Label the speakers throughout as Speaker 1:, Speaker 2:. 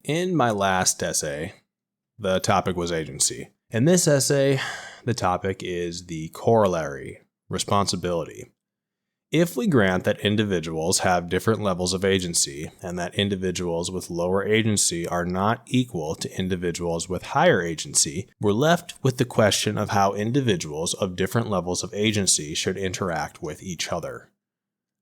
Speaker 1: In my last essay, the topic was agency. In this essay, the topic is the corollary, responsibility. If we grant that individuals have different levels of agency and that individuals with lower agency are not equal to individuals with higher agency, we're left with the question of how individuals of different levels of agency should interact with each other.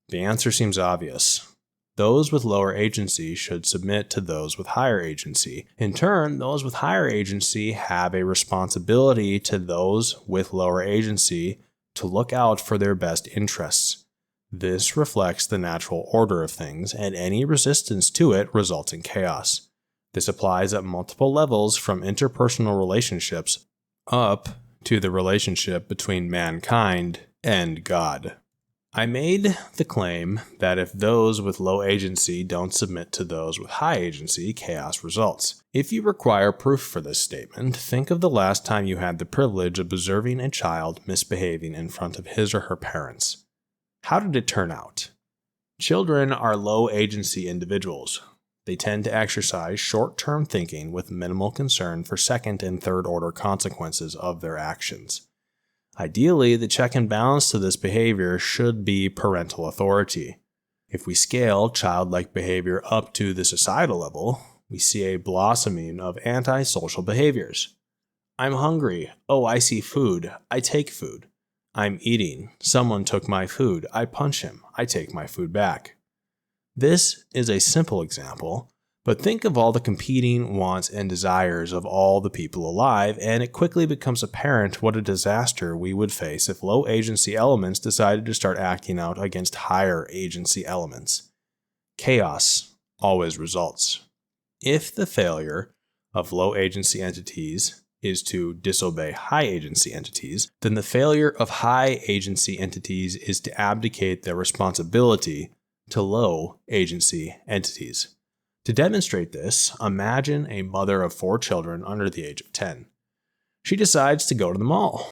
Speaker 1: The answer seems obvious. Those with lower agency should submit to those with higher agency. In turn, those with higher agency have a responsibility to those with lower agency to look out for their best interests. This reflects the natural order of things, and any resistance to it results in chaos. This applies at multiple levels, from interpersonal relationships up to the relationship between mankind and God. I made the claim that if those with low agency don't submit to those with high agency, chaos results. If you require proof for this statement, think of the last time you had the privilege of observing a child misbehaving in front of his or her parents. How did it turn out? Children are low agency individuals. They tend to exercise short-term thinking with minimal concern for second and third order consequences of their actions. Ideally, the check and balance to this behavior should be parental authority. If we scale childlike behavior up to the societal level, we see a blossoming of antisocial behaviors. I'm hungry. Oh, I see food. I take food. I'm eating. Someone took my food. I punch him. I take my food back. This is a simple example, but think of all the competing wants and desires of all the people alive, and it quickly becomes apparent what a disaster we would face if low agency elements decided to start acting out against higher agency elements. Chaos always results. If the failure of low agency entities is to disobey high agency entities, then the failure of high agency entities is to abdicate their responsibility to low agency entities. To demonstrate this, imagine a mother of 4 children under the age of 10. She decides to go to the mall.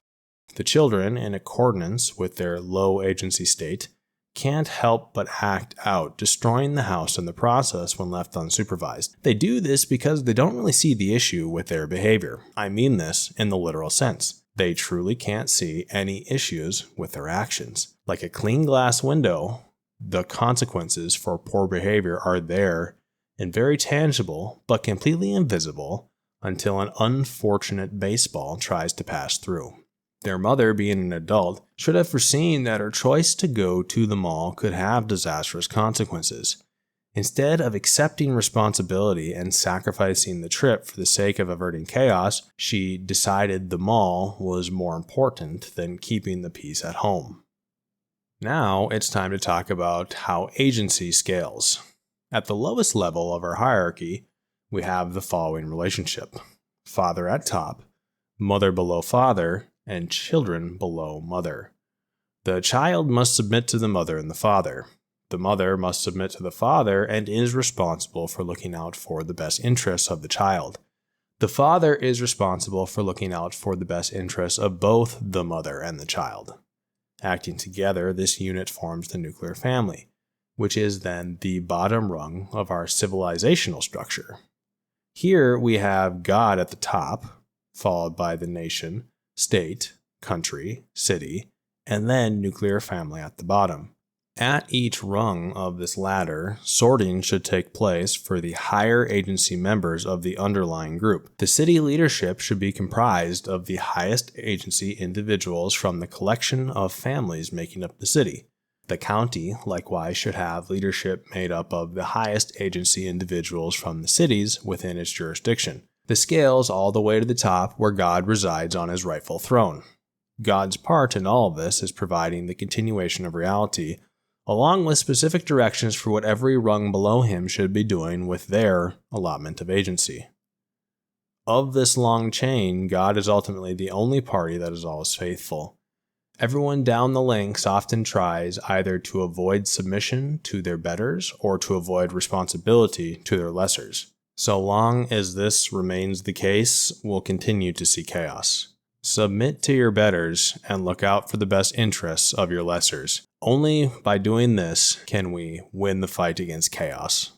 Speaker 1: The children, in accordance with their low agency state, can't help but act out, destroying the house in the process when left unsupervised. They do this because they don't really see the issue with their behavior. I mean this in the literal sense. They truly can't see any issues with their actions. Like a clean glass window, the consequences for poor behavior are there and very tangible, but completely invisible until an unfortunate baseball tries to pass through. Their mother, being an adult, should have foreseen that her choice to go to the mall could have disastrous consequences. Instead of accepting responsibility and sacrificing the trip for the sake of averting chaos, she decided the mall was more important than keeping the peace at home. Now it's time to talk about how agency scales. At the lowest level of our hierarchy, we have the following relationship: father at top, mother below father, and children below mother. The child must submit to the mother and the father. The mother must submit to the father and is responsible for looking out for the best interests of the child. The father is responsible for looking out for the best interests of both the mother and the child. Acting together, this unit forms the nuclear family, which is then the bottom rung of our civilizational structure. Here we have God at the top, followed by the nation, state, country, city, and then nuclear family at the bottom. At each rung of this ladder, sorting should take place for the higher agency members of the underlying group. The city leadership should be comprised of the highest agency individuals from the collection of families making up the city. The county, likewise, should have leadership made up of the highest agency individuals from the cities within its jurisdiction. The scales all the way to the top where God resides on his rightful throne. God's part in all of this is providing the continuation of reality, along with specific directions for what every rung below him should be doing with their allotment of agency. Of this long chain, God is ultimately the only party that is always faithful. Everyone down the links often tries either to avoid submission to their betters or to avoid responsibility to their lessers. So long as this remains the case, we'll continue to see chaos. Submit to your betters and look out for the best interests of your lessers. Only by doing this can we win the fight against chaos.